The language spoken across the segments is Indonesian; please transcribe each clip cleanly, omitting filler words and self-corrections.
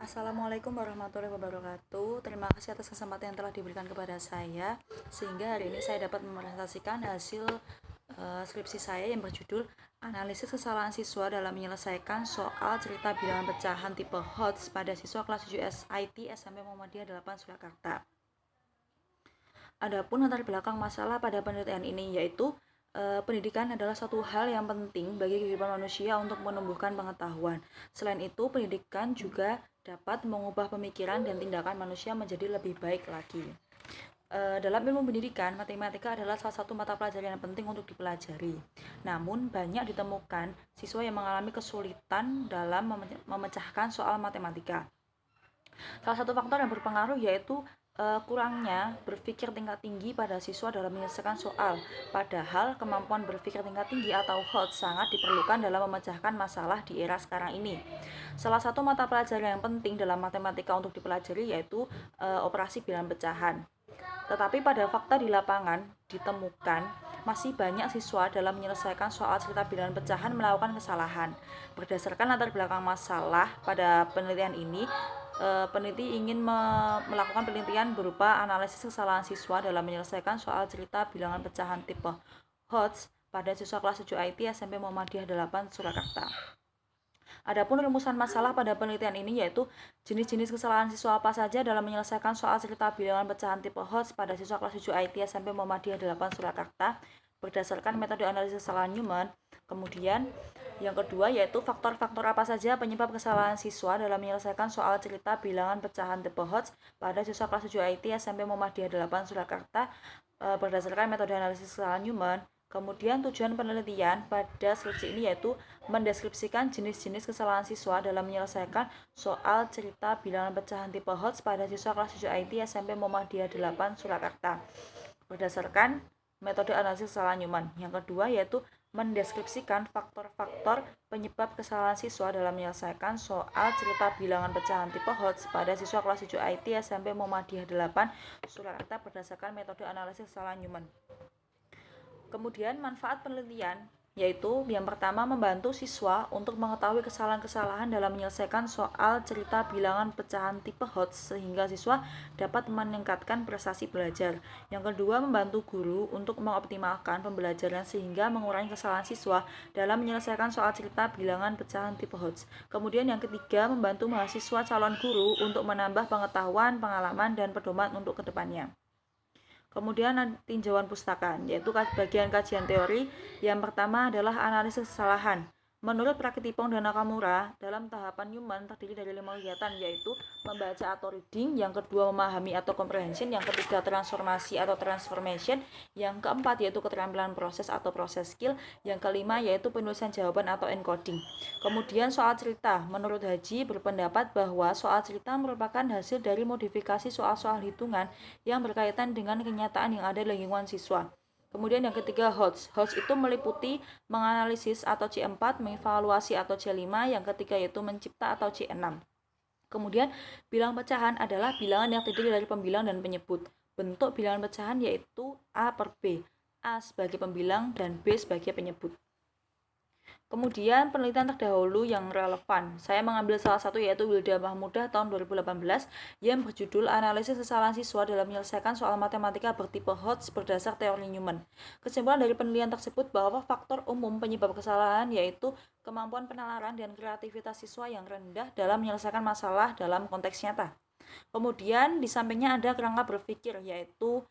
Assalamualaikum warahmatullahi wabarakatuh. Terima kasih atas kesempatan yang telah diberikan kepada saya, sehingga hari ini saya dapat mepresentasikan hasil skripsi saya yang berjudul Analisis Kesalahan Siswa dalam Menyelesaikan Soal Cerita Bilangan Pecahan Tipe HOTS pada Siswa Kelas 7 SIT SMP Muhammadiyah 8 Surakarta. Adapun latar belakang masalah pada penelitian ini yaitu pendidikan adalah suatu hal yang penting bagi kehidupan manusia untuk menumbuhkan pengetahuan. Selain itu, pendidikan juga dapat mengubah pemikiran dan tindakan manusia menjadi lebih baik lagi. Dalam ilmu pendidikan, matematika adalah salah satu mata pelajaran yang penting untuk dipelajari. Namun, banyak ditemukan siswa yang mengalami kesulitan dalam memecahkan soal matematika. Salah satu faktor yang berpengaruh yaitu kurangnya berpikir tingkat tinggi pada siswa dalam menyelesaikan soal. Padahal kemampuan berpikir tingkat tinggi atau HOT sangat diperlukan dalam memecahkan masalah di era sekarang ini. Salah satu mata pelajaran yang penting dalam matematika untuk dipelajari yaitu operasi bilangan pecahan. Tetapi pada fakta di lapangan ditemukan masih banyak siswa dalam menyelesaikan soal cerita bilangan pecahan melakukan kesalahan. Berdasarkan latar belakang masalah pada penelitian ini, peneliti ingin melakukan penelitian berupa analisis kesalahan siswa dalam menyelesaikan soal cerita bilangan pecahan tipe HOTS pada siswa kelas 7 IT SMP Muhammadiyah 8 Surakarta. Adapun rumusan masalah pada penelitian ini yaitu jenis-jenis kesalahan siswa apa saja dalam menyelesaikan soal cerita bilangan pecahan tipe HOTS pada siswa kelas 7 IT SMP Muhammadiyah 8 Surakarta berdasarkan metode analisis kesalahan Newman. Kemudian yang kedua yaitu faktor-faktor apa saja penyebab kesalahan siswa dalam menyelesaikan soal cerita bilangan pecahan tipe HOTS pada siswa kelas 7 IT SMP Muhammadiyah 8 Surakarta berdasarkan metode analisis kesalahan Newman. Kemudian tujuan penelitian pada skripsi ini yaitu mendeskripsikan jenis-jenis kesalahan siswa dalam menyelesaikan soal cerita bilangan pecahan tipe HOTS pada siswa kelas 7 IT SMP Muhammadiyah 8 Surakarta berdasarkan metode analisis kesalahan Newman. Yang kedua yaitu mendeskripsikan faktor-faktor penyebab kesalahan siswa dalam menyelesaikan soal cerita bilangan pecahan tipe HOTS pada siswa kelas 7 IT SMP Muhammadiyah 8 Surakarta berdasarkan metode analisis kesalahan Newman. Kemudian manfaat penelitian yaitu yang pertama membantu siswa untuk mengetahui kesalahan-kesalahan dalam menyelesaikan soal cerita bilangan pecahan tipe HOTS sehingga siswa dapat meningkatkan prestasi belajar. Yang kedua membantu guru untuk mengoptimalkan pembelajaran sehingga mengurangi kesalahan siswa dalam menyelesaikan soal cerita bilangan pecahan tipe HOTS. Kemudian yang ketiga membantu mahasiswa calon guru untuk menambah pengetahuan, pengalaman, dan pedoman untuk kedepannya. Kemudian tinjauan pustaka, yaitu bagian kajian teori. Yang pertama adalah analisis kesalahan. Menurut Praktipong dan Nakamura, dalam tahapan Newman terdiri dari 5 kegiatan, yaitu membaca atau reading, yang kedua memahami atau comprehension, yang ketiga transformasi atau transformation, yang keempat yaitu keterampilan proses atau proses skill, yang kelima yaitu penulisan jawaban atau encoding. Kemudian soal cerita, menurut Haji berpendapat bahwa soal cerita merupakan hasil dari modifikasi soal-soal hitungan yang berkaitan dengan kenyataan yang ada di lingkungan siswa. Kemudian yang ketiga HOTS. HOTS itu meliputi menganalisis atau C4, mengevaluasi atau C5, yang ketiga yaitu mencipta atau C6. Kemudian bilangan pecahan adalah bilangan yang terdiri dari pembilang dan penyebut. Bentuk bilangan pecahan yaitu A per B. A sebagai pembilang dan B sebagai penyebut. Kemudian penelitian terdahulu yang relevan. Saya mengambil salah satu yaitu Wilda Mahmudah tahun 2018 yang berjudul Analisis Kesalahan Siswa dalam Menyelesaikan Soal Matematika Bertipe HOTS berdasar teori Newman. Kesimpulan dari penelitian tersebut bahwa faktor umum penyebab kesalahan yaitu kemampuan penalaran dan kreativitas siswa yang rendah dalam menyelesaikan masalah dalam konteks nyata. Kemudian di sampingnya ada kerangka berpikir yaitu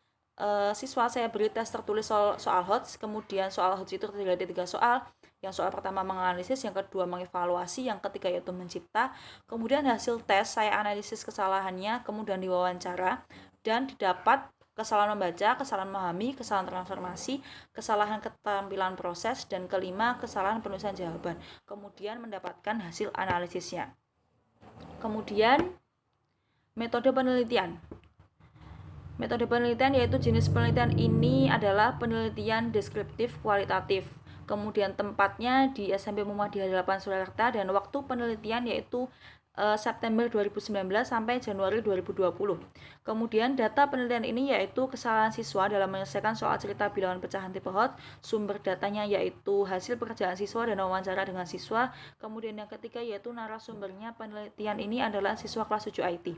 siswa saya beri tes tertulis soal HOTS, kemudian soal HOTS itu terdiri dari 3 soal. Yang soal pertama menganalisis, yang kedua mengevaluasi, yang ketiga yaitu mencipta. Kemudian hasil tes saya analisis kesalahannya, kemudian diwawancara dan didapat kesalahan membaca, kesalahan memahami, kesalahan transformasi, kesalahan keterampilan proses, dan kelima kesalahan penulisan jawaban. Kemudian mendapatkan hasil analisisnya. Kemudian metode penelitian. Metode penelitian yaitu jenis penelitian ini adalah penelitian deskriptif kualitatif. Kemudian tempatnya di SMP Muhammadiyah 8 Surakarta dan waktu penelitian yaitu September 2019 sampai Januari 2020. Kemudian data penelitian ini yaitu kesalahan siswa dalam menyelesaikan soal cerita bilangan pecahan tipe hot, sumber datanya yaitu hasil pekerjaan siswa dan wawancara dengan siswa. Kemudian yang ketiga yaitu narasumbernya penelitian ini adalah siswa kelas 7 IT.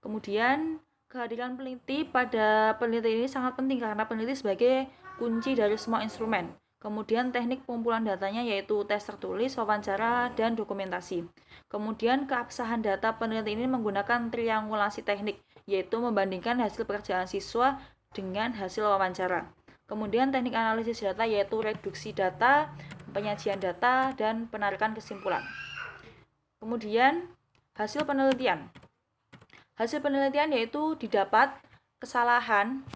Kemudian kehadiran peneliti pada penelitian ini sangat penting karena peneliti sebagai kunci dari semua instrumen. Kemudian teknik pengumpulan datanya yaitu tes tertulis, wawancara, dan dokumentasi. Kemudian keabsahan data peneliti ini menggunakan triangulasi teknik, yaitu membandingkan hasil pekerjaan siswa dengan hasil wawancara. Kemudian teknik analisis data yaitu reduksi data, penyajian data, dan penarikan kesimpulan. Kemudian hasil penelitian. Hasil penelitian yaitu didapat kesalahan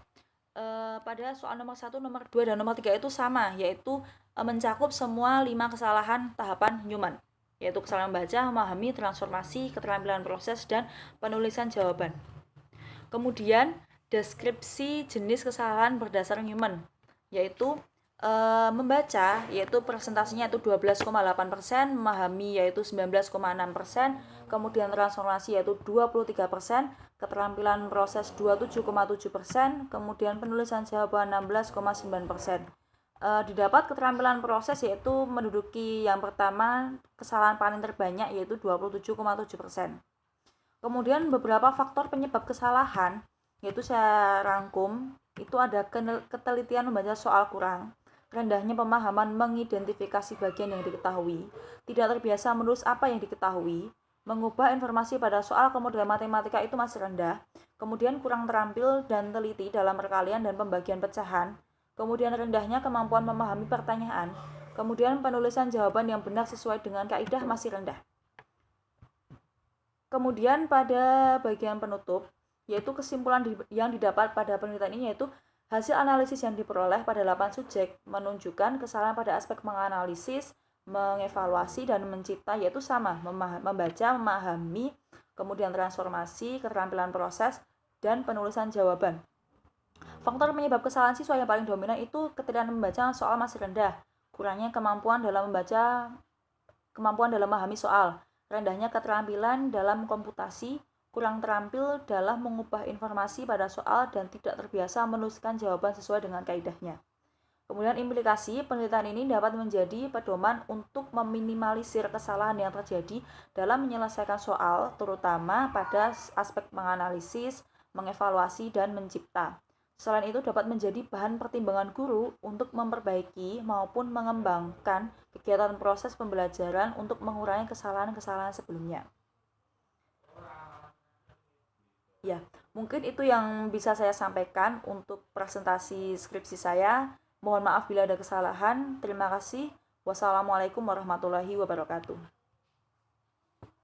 pada soal nomor 1, nomor 2, dan nomor 3 itu sama, yaitu mencakup semua 5 kesalahan tahapan Newman, yaitu kesalahan membaca, memahami, transformasi, keterampilan proses, dan penulisan jawaban. Kemudian deskripsi jenis kesalahan berdasar Newman, yaitu membaca, yaitu presentasinya itu 12,8%, memahami yaitu 19,6%, kemudian transformasi yaitu 23%, keterampilan proses 27,7%, kemudian penulisan jawaban 16,9%. Didapat keterampilan proses yaitu menduduki yang pertama, kesalahan paling terbanyak yaitu 27,7%. Kemudian beberapa faktor penyebab kesalahan yaitu saya rangkum, itu ada ketelitian membaca soal kurang, rendahnya pemahaman mengidentifikasi bagian yang diketahui, tidak terbiasa menulis apa yang diketahui, mengubah informasi pada soal kemudian matematika itu masih rendah, kemudian kurang terampil dan teliti dalam perkalian dan pembagian pecahan, kemudian rendahnya kemampuan memahami pertanyaan, kemudian penulisan jawaban yang benar sesuai dengan kaidah masih rendah. Kemudian pada bagian penutup, yaitu kesimpulan yang didapat pada penelitian ini yaitu hasil analisis yang diperoleh pada 8 subjek menunjukkan kesalahan pada aspek menganalisis, mengevaluasi, dan mencipta yaitu sama, membaca, memahami, kemudian transformasi, keterampilan proses, dan penulisan jawaban. Faktor penyebab kesalahan siswa yang paling dominan itu keterampilan membaca soal masih rendah, kurangnya kemampuan dalam membaca, kemampuan dalam memahami soal, rendahnya keterampilan dalam komputasi, kurang terampil dalam mengubah informasi pada soal, dan tidak terbiasa menuliskan jawaban sesuai dengan kaidahnya. Kemudian implikasi penelitian ini dapat menjadi pedoman untuk meminimalisir kesalahan yang terjadi dalam menyelesaikan soal, terutama pada aspek menganalisis, mengevaluasi, dan mencipta. Selain itu dapat menjadi bahan pertimbangan guru untuk memperbaiki maupun mengembangkan kegiatan proses pembelajaran untuk mengurangi kesalahan-kesalahan sebelumnya. Ya, mungkin itu yang bisa saya sampaikan untuk presentasi skripsi saya. Mohon maaf bila ada kesalahan. Terima kasih. Wassalamualaikum warahmatullahi wabarakatuh.